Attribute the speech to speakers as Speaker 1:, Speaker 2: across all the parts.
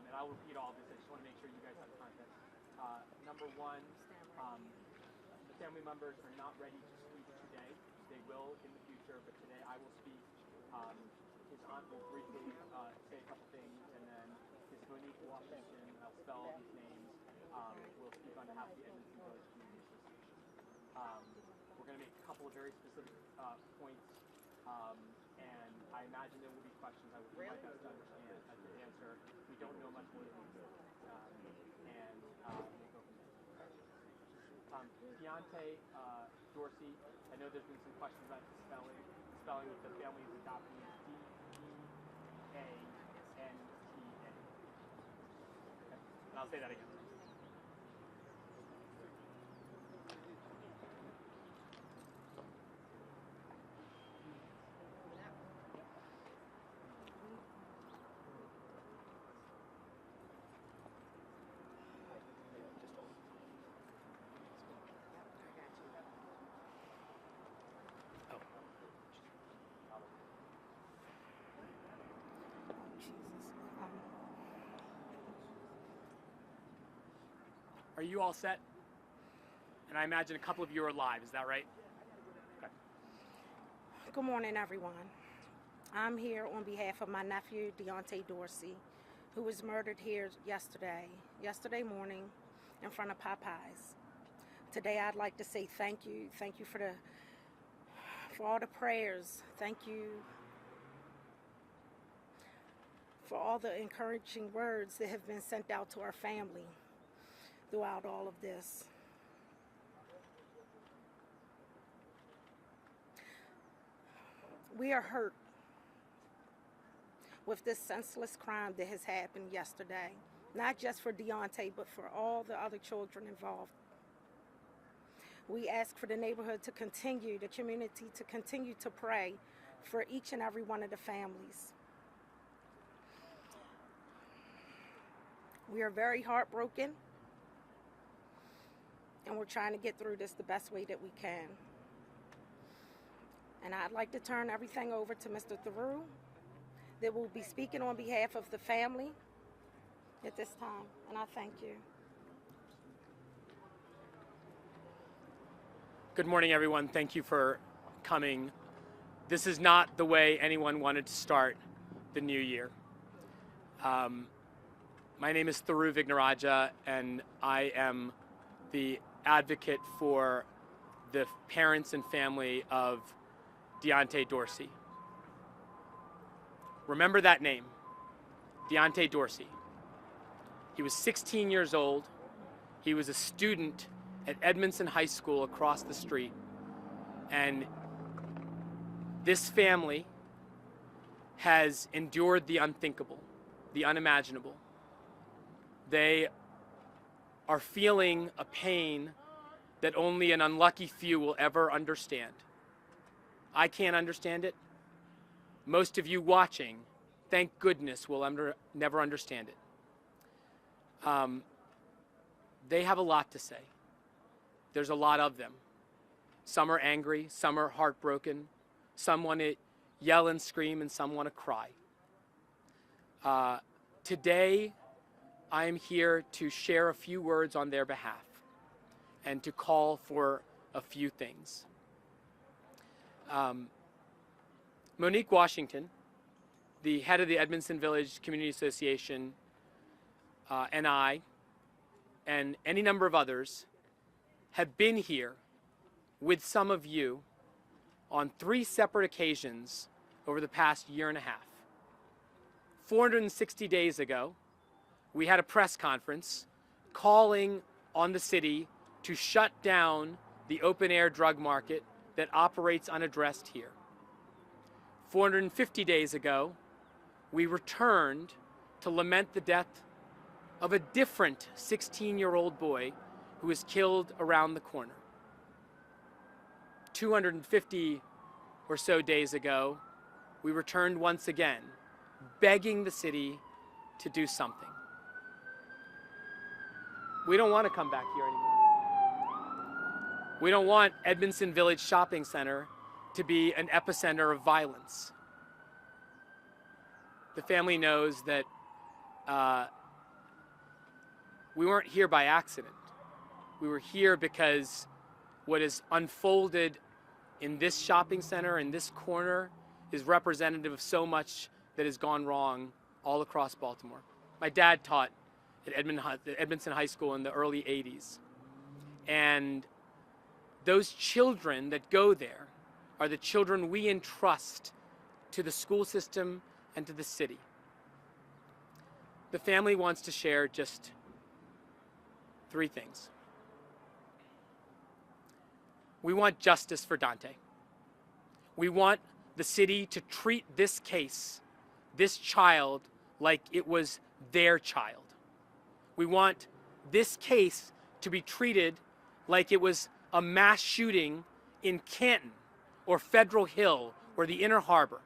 Speaker 1: and I'll repeat all of this. I just want to make sure you guys have context. Number one, the family members are not ready to speak today. They will in the future, but today I will speak. His aunt will briefly say a couple things, and then Ms. Monique Washington, I'll spell all these names, will speak on behalf of the Edmondson Village Community Association. We're going to make a couple of very specific points, and I imagine there will be questions I will do my best to understand to answer. We don't know much more than we do, and we'll go from there. Deanta Dorsey, I know there's been some questions about the spelling with the family is adopting D-E-A-N-T-A. Okay. And I'll say that again. Are you all set? And I imagine a couple of you are live, is that right? Okay.
Speaker 2: Good morning, everyone. I'm here on behalf of my nephew, Deanta Dorsey, who was murdered here yesterday morning in front of Popeyes. Today I'd like to say thank you. Thank you for all the prayers. Thank you for all the encouraging words that have been sent out to our family throughout all of this. We are hurt with this senseless crime that has happened yesterday, not just for Deanta, but for all the other children involved. We ask for the neighborhood to continue, the community to continue to pray for each and every one of the families. We are very heartbroken, and we're trying to get through this the best way that we can. And I'd like to turn everything over to Mr. Theroux, that will be speaking on behalf of the family at this time. And I thank you.
Speaker 1: Good morning, everyone. Thank you for coming. This is not the way anyone wanted to start the new year. My name is Theroux Vignaraja, and I am the advocate for the parents and family of Deanta Dorsey. Remember that name, Deanta Dorsey. He was 16 years old. He was a student at Edmondson High School across the street. And this family has endured the unthinkable, the unimaginable. They are feeling a pain that only an unlucky few will ever understand. I can't understand it. Most of you watching, thank goodness, will never understand it. They have a lot to say. There's a lot of them. Some are angry, some are heartbroken, some want to yell and scream, and some want to cry. Today, I am here to share a few words on their behalf and to call for a few things. Monique Washington, the head of the Edmondson Village Community Association, and I, and any number of others, have been here with some of you on 3 separate occasions over the past year and a half. 460 days ago, we had a press conference calling on the city to shut down the open-air drug market that operates unaddressed here. 450 days ago, we returned to lament the death of a different 16-year-old boy who was killed around the corner. 250 or so days ago, we returned once again, begging the city to do something. We don't want to come back here anymore. We don't want Edmondson Village Shopping Center to be an epicenter of violence. The family knows that we weren't here by accident. We were here because what is unfolded in this shopping center, in this corner, is representative of so much that has gone wrong all across Baltimore. My dad taught at Edmondson High School in the early 80s. And those children that go there are the children we entrust to the school system and to the city. The family wants to share just 3 things. We want justice for Deanta. We want the city to treat this case, this child, like it was their child. We want this case to be treated like it was a mass shooting in Canton or Federal Hill or the Inner Harbor.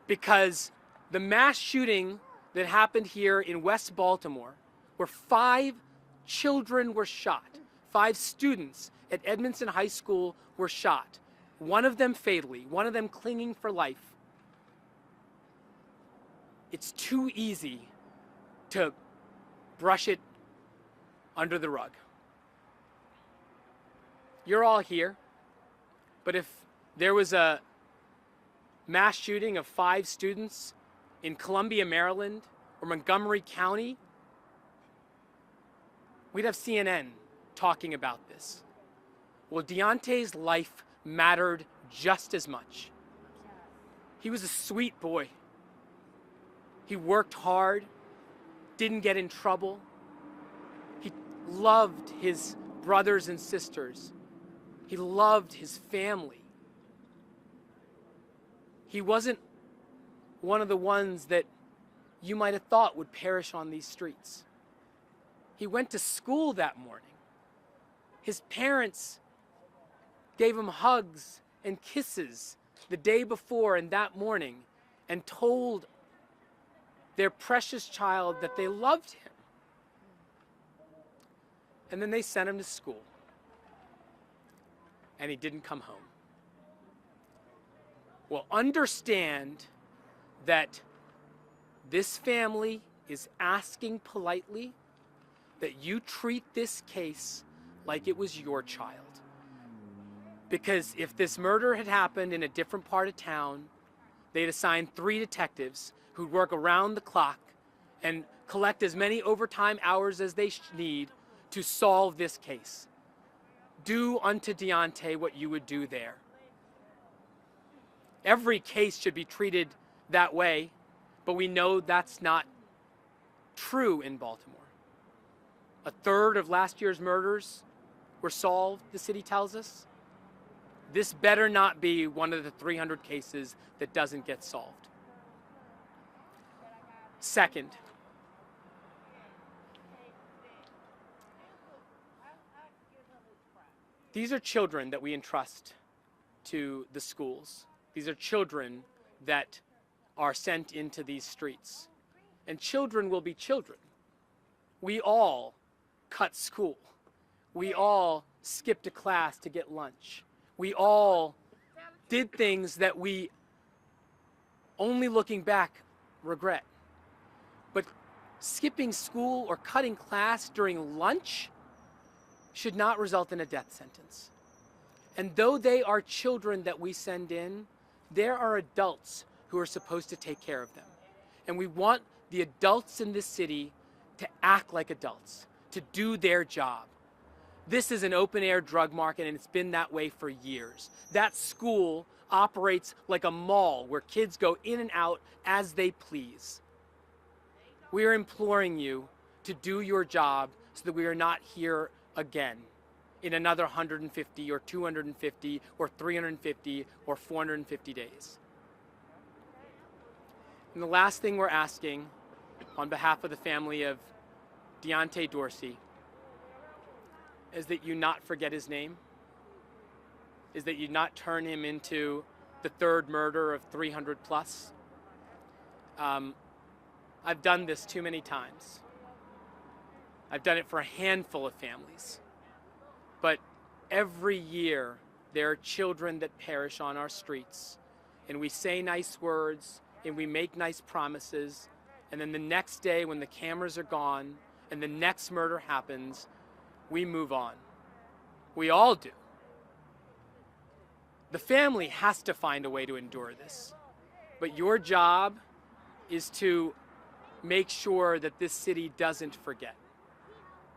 Speaker 1: Because the mass shooting that happened here in West Baltimore, where 5 children were shot, 5 students at Edmondson High School were shot, one of them fatally, one of them clinging for life. It's too easy to brush it under the rug. You're all here, but if there was a mass shooting of 5 students in Columbia, Maryland, or Montgomery County, we'd have CNN talking about this. Well, Deanta's life mattered just as much. He was a sweet boy. He worked hard, didn't get in trouble. He loved his brothers and sisters. He loved his family. He wasn't one of the ones that you might have thought would perish on these streets. He went to school that morning. His parents gave him hugs and kisses the day before and that morning and told their precious child that they loved him. And then they sent him to school. And he didn't come home. Well, understand that this family is asking politely that you treat this case like it was your child. Because if this murder had happened in a different part of town, they'd assign 3 detectives who'd work around the clock and collect as many overtime hours as they need to solve this case. Do unto Deanta what you would do there. Every case should be treated that way, but we know that's not true in Baltimore. 1/3 of last year's murders were solved, the city tells us. This better not be one of the 300 cases that doesn't get solved. Second, these are children that we entrust to the schools. These are children that are sent into these streets. And children will be children. We all cut school. We all skipped a class to get lunch. We all did things that we, only looking back, regret. But skipping school or cutting class during lunch should not result in a death sentence. And though they are children that we send in, there are adults who are supposed to take care of them. And we want the adults in this city to act like adults, to do their job. This is an open-air drug market, and it's been that way for years. That school operates like a mall where kids go in and out as they please. We are imploring you to do your job so that we are not here again in another 150 or 250 or 350 or 450 days. And the last thing we're asking on behalf of the family of Deanta Dorsey is that you not forget his name, is that you not turn him into the 3rd murder of 300 plus. I've done this too many times. I've done it for a handful of families. But every year there are children that perish on our streets, and we say nice words and we make nice promises, and then the next day when the cameras are gone and the next murder happens, we move on. We all do. The family has to find a way to endure this. But your job is to make sure that this city doesn't forget.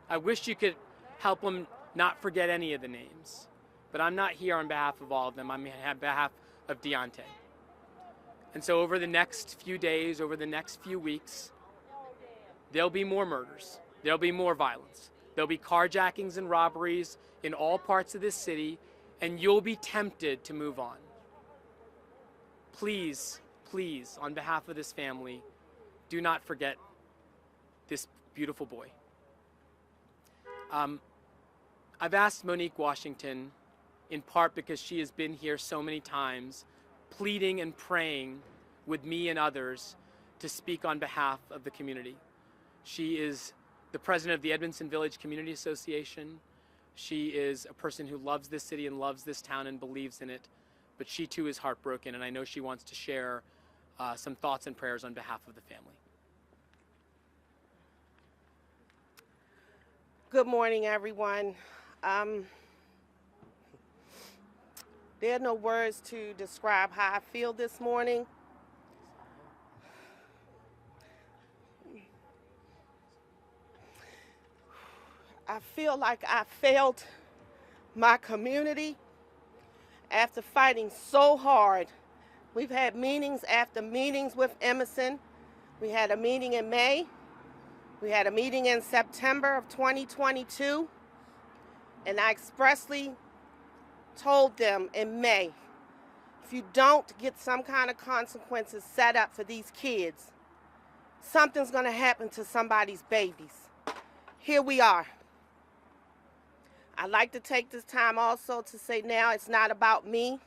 Speaker 1: I wish you could help them not forget any of the names, but I'm not here on behalf of all of them. I'm on behalf of Deanta. And so over the next few days, over the next few weeks, there'll be more murders. There'll be more violence. There'll be carjackings and robberies in all parts of this city, and you'll be tempted to move on. Please, please, on behalf of this family, do not forget this beautiful boy. I've asked Monique Washington, in part because she has been here so many times, pleading and praying with me and others to speak on behalf of the community. She is the president of the Edmondson Village Community Association. She is a person who loves this city and loves this town and believes in it, but she too is heartbroken, and I know she wants to share some thoughts and prayers on behalf of the family.
Speaker 3: Good morning, everyone. There are no words to describe how I feel this morning. I feel like I failed my community after fighting so hard. We've had meetings after meetings with Emerson. We had a meeting in May. We had a meeting in September of 2022. And I expressly told them in May, if you don't get some kind of consequences set up for these kids, something's going to happen to somebody's babies. Here we are. I'd like to take this time also to say now it's not about me.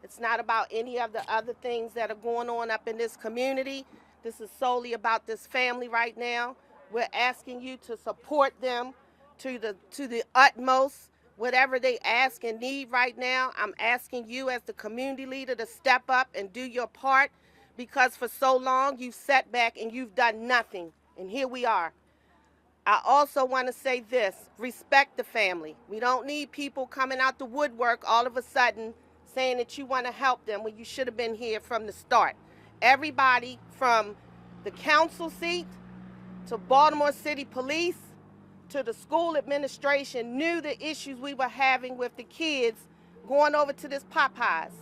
Speaker 3: It's not about any of the other things that are going on up in this community. This is solely about this family right now. We're asking you to support them to the utmost. Whatever they ask and need right now, I'm asking you as the community leader to step up and do your part, because for so long you've sat back and you've done nothing. And here we are. I also want to say this, respect the family. We don't need people coming out the woodwork all of a sudden saying that you want to help them when you should have been here from the start. Everybody from the council seat to Baltimore City Police to the school administration knew the issues we were having with the kids going over to this Popeyes.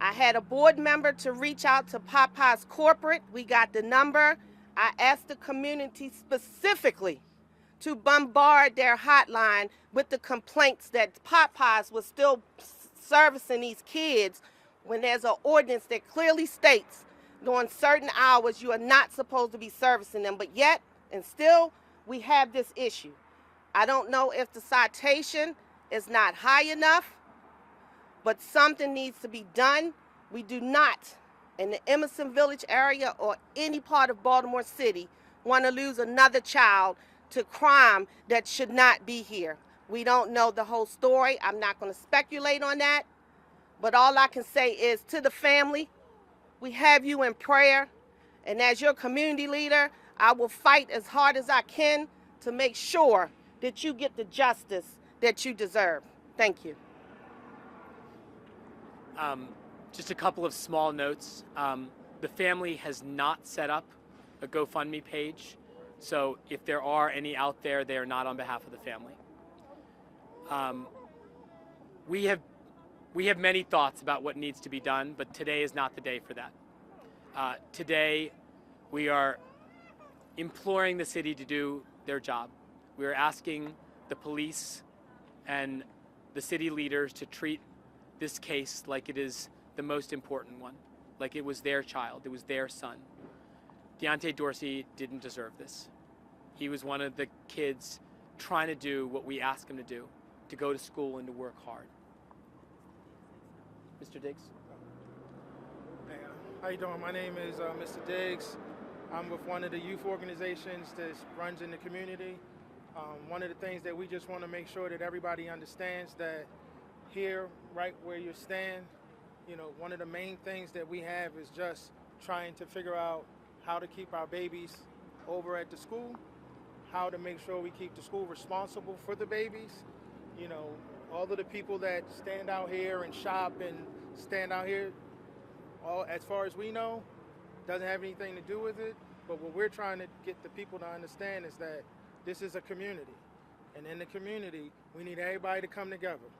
Speaker 3: I had a board member to reach out to Popeyes corporate. We got the number. I asked the community specifically to bombard their hotline with the complaints that Popeyes was still servicing these kids when there's an ordinance that clearly states during certain hours you are not supposed to be servicing them, but yet and still we have this issue. I don't know if the citation is not high enough, but something needs to be done. We do not, in the Edmondson Village area or any part of Baltimore City, want to lose another child to crime that should not be here. We don't know the whole story. I'm not going to speculate on that. But all I can say is to the family, we have you in prayer. And as your community leader, I will fight as hard as I can to make sure that you get the justice that you deserve. Thank you.
Speaker 1: Just a couple of small notes. The family has not set up a GoFundMe page, so if there are any out there, they are not on behalf of the family. We have many thoughts about what needs to be done, but today is not the day for that. Today, we are imploring the city to do their job. We are asking the police and the city leaders to treat this case like it is the most important one, like it was their child, it was their son. Deanta Dorsey didn't deserve this. He was one of the kids trying to do what we ask him to do, to go to school and to work hard. Mr. Diggs?
Speaker 4: Hey, how you doing? My name is Mr. Diggs. I'm with one of the youth organizations that runs in the community. One of the things that we just want to make sure that everybody understands that here, right where you stand, you know, one of the main things that we have is just trying to figure out how to keep our babies over at the school, how to make sure we keep the school responsible for the babies. You know, all of the people that stand out here and shop and stand out here, all as far as we know, doesn't have anything to do with it. But what we're trying to get the people to understand is that this is a community. And in the community, we need everybody to come together.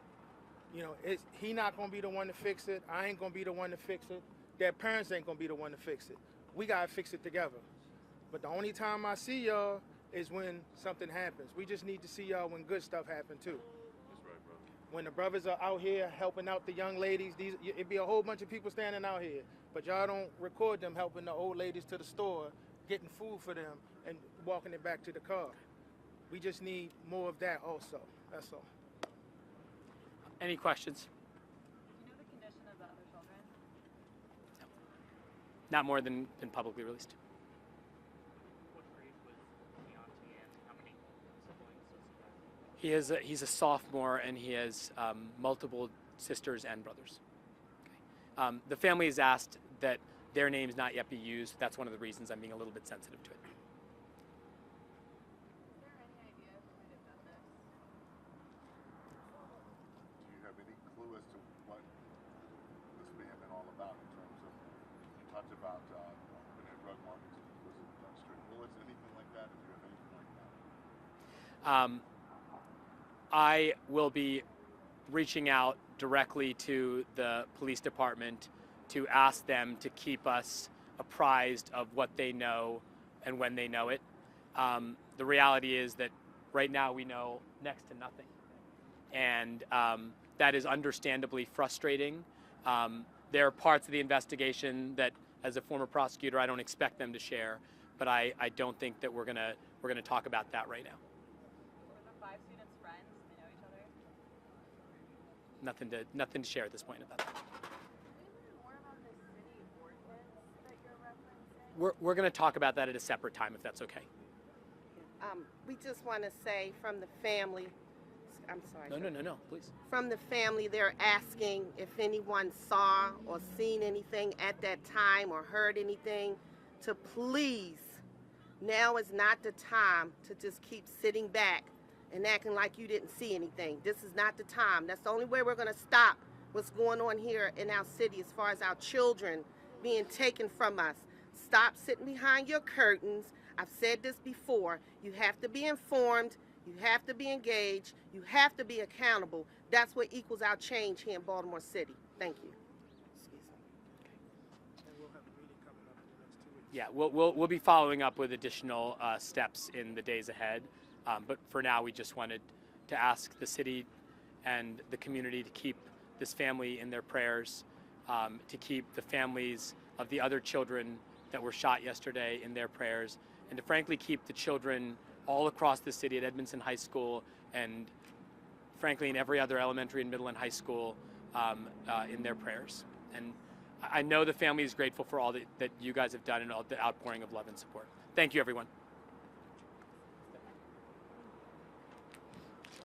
Speaker 4: You know, he not going to be the one to fix it. I ain't going to be the one to fix it. Their parents ain't going to be the one to fix it. We got to fix it together. But the only time I see y'all is when something happens. We just need to see y'all when good stuff happen too.
Speaker 5: That's right, brother.
Speaker 4: When the brothers are out here helping out the young ladies, it'd be a whole bunch of people standing out here. But y'all don't record them helping the old ladies to the store, getting food for them, and walking it back to the car. We just need more of that also. That's all.
Speaker 1: Any questions?
Speaker 6: Do you know the condition of the other children?
Speaker 1: Not more than been publicly released.
Speaker 7: What grade was Deanta in? How many siblings does he have?
Speaker 1: He's a sophomore, and he has multiple sisters and brothers. Okay. The family has asked that their names not yet be used. That's one of the reasons I'm being a little bit sensitive to it.
Speaker 6: Is there any idea who might have done this?
Speaker 5: Do you have any clue as to what this may have been all about in terms of, you talked about when a drug market, was it straight bullets, anything like that? Do you have anything like that?
Speaker 1: I will be reaching out directly to the police department to ask them to keep us apprised of what they know and when they know it. The reality is that right now we know next to nothing. And that is understandably frustrating. There are parts of the investigation that, as a former prosecutor, I don't expect them to share, but I don't think that we're gonna talk about that right now.
Speaker 6: Were the 5 students friends? They know each other?
Speaker 1: Nothing to share at this point about that.
Speaker 6: Can we learn more about the city ordinance that you're referencing?
Speaker 1: We're going to talk about that at a separate time, if that's okay.
Speaker 3: We just want to say from the family, I'm sorry.
Speaker 1: No, please.
Speaker 3: From the family, they're asking if anyone saw or seen anything at that time or heard anything, to please, now is not the time to just keep sitting back and acting like you didn't see anything. This is not the time. That's the only way we're going to stop what's going on here in our city as far as our children being taken from us. Stop sitting behind your curtains. I've said this before. You have to be informed. You have to be engaged. You have to be accountable. That's what equals our change here in Baltimore City. Thank you. Excuse me.
Speaker 4: And we'll have a meeting coming up in the next 2 weeks.
Speaker 1: Yeah, we'll be following up with additional steps in the days ahead. But for now, we just wanted to ask the city and the community to keep this family in their prayers, to keep the families of the other children that were shot yesterday in their prayers, and to frankly keep the children all across the city at Edmondson High School and frankly in every other elementary and middle and high school in their prayers. And I know the family is grateful for all that you guys have done and all the outpouring of love and support. Thank you, everyone.